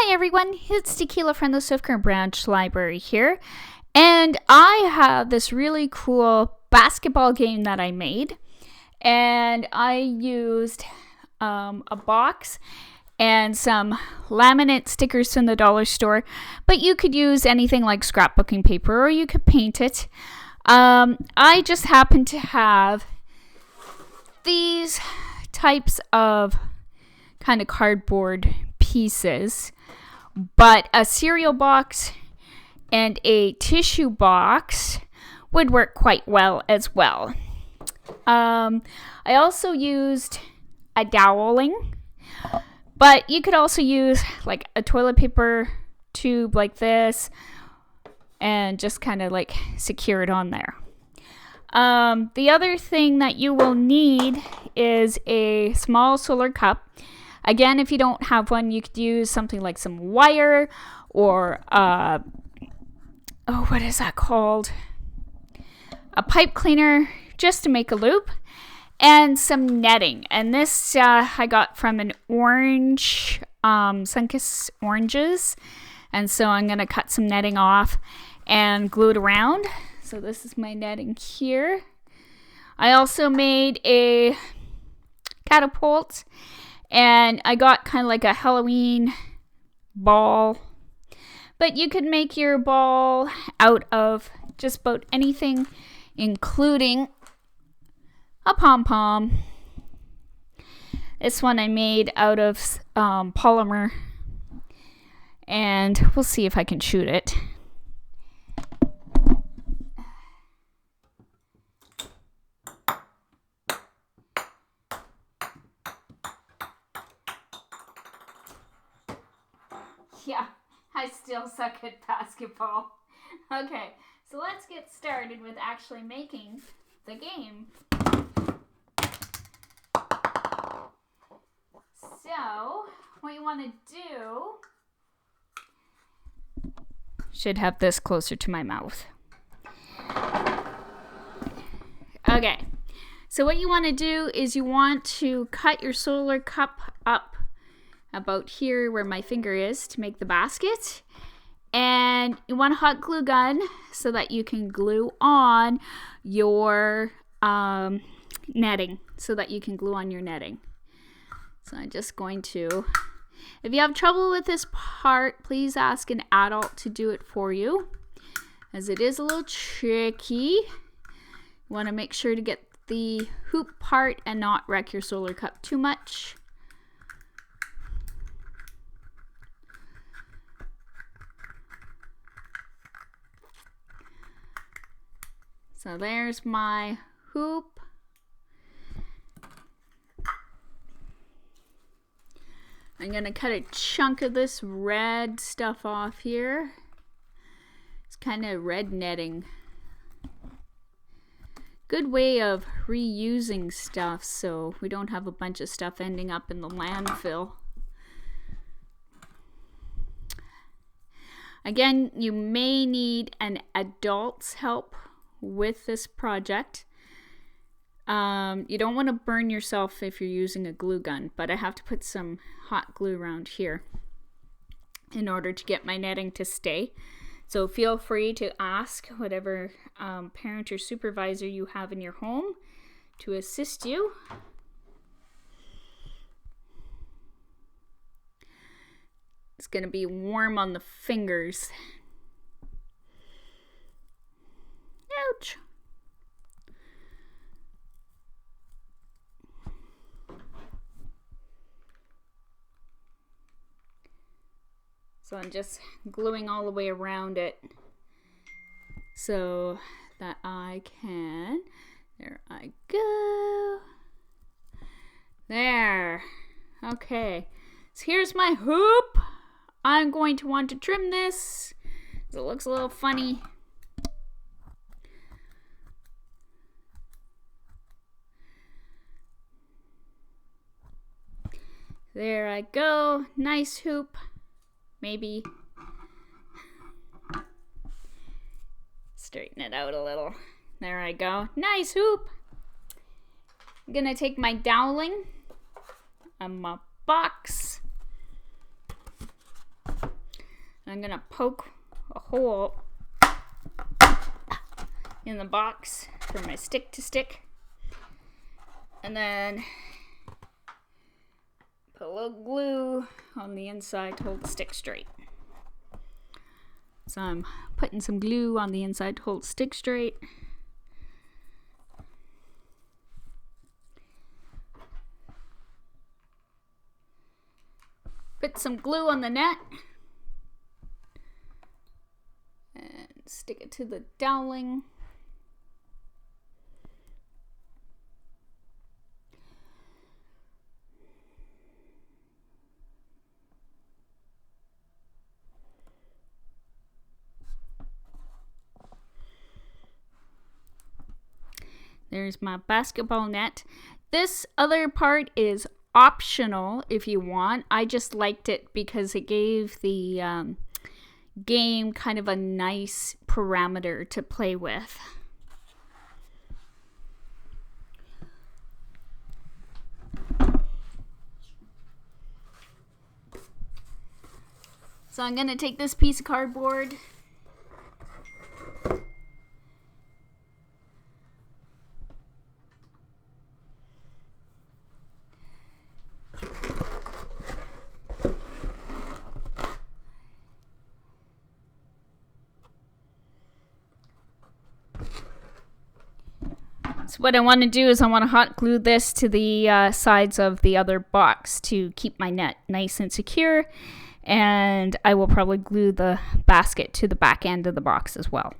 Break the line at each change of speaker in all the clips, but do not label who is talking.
Hi everyone, it's Tequila from the Swift Current Branch Library here, and I have this really cool basketball game that I made, and I used a box and some laminate stickers from the dollar store, but you could use anything like scrapbooking paper or you could paint it. I just happen to have these types of kind of cardboard pieces, but a cereal box and a tissue box would work quite well as well. I also used a doweling, but you could also use like a toilet paper tube like this and just kind of like secure it on there. The other thing that you will need is a small solar cup. Again, if you don't have one, you could use something like some wire or, what is that called? A pipe cleaner just to make a loop, and some netting. And this I got from an orange, Sunkist oranges. And so I'm going to cut some netting off and glue it around. So this is my netting here. I also made a catapult. And I got kind of like a Halloween ball. But you could make your ball out of just about anything, including a pom-pom. This one I made out of polymer. And we'll see if I can shoot it. Yeah, I still suck at basketball. Okay, so let's get started with actually making the game. So, what you want to do... Should have this closer to my mouth. Okay, so what you want to do is you want to cut your solar cup up about here where my finger is to make the basket, and you want a hot glue gun so that you can glue on your netting, so that you can glue on your netting. So I'm just going to, if you have trouble with this part, please ask an adult to do it for you, as it is a little tricky. You want to make sure to get the hoop part and not wreck your solar cup too much. So there's my hoop. I'm going to cut a chunk of this red stuff off here. It's kind of red netting. Good way of reusing stuff so we don't have a bunch of stuff ending up in the landfill. Again, you may need an adult's help with this project. You don't want to burn yourself if you're using a glue gun, but I have to put some hot glue around here in order to get my netting to stay. So feel free to ask whatever parent or supervisor you have in your home to assist you. It's going to be warm on the fingers. Ouch. So I'm just gluing all the way around it so that I can, there I go. There. Okay. So here's my hoop. I'm going to want to trim this because it looks a little funny. There I go. Nice hoop. Maybe straighten it out a little. There I go. Nice hoop. I'm gonna take my doweling and my box I'm gonna poke a hole in the box for my stick to stick, and then put a little glue on the inside to hold the stick straight. So I'm putting some glue on the inside to hold the stick straight. Put some glue on the net and stick it to the dowling. There's my basketball net. This other part is optional if you want. I just liked it because it gave the game kind of a nice parameter to play with. So I'm going to take this piece of cardboard So what I want to do is I want to hot glue this to the sides of the other box to keep my net nice and secure. And I will probably glue the basket to the back end of the box as well.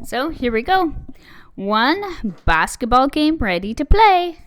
So here we go. One basketball game ready to play.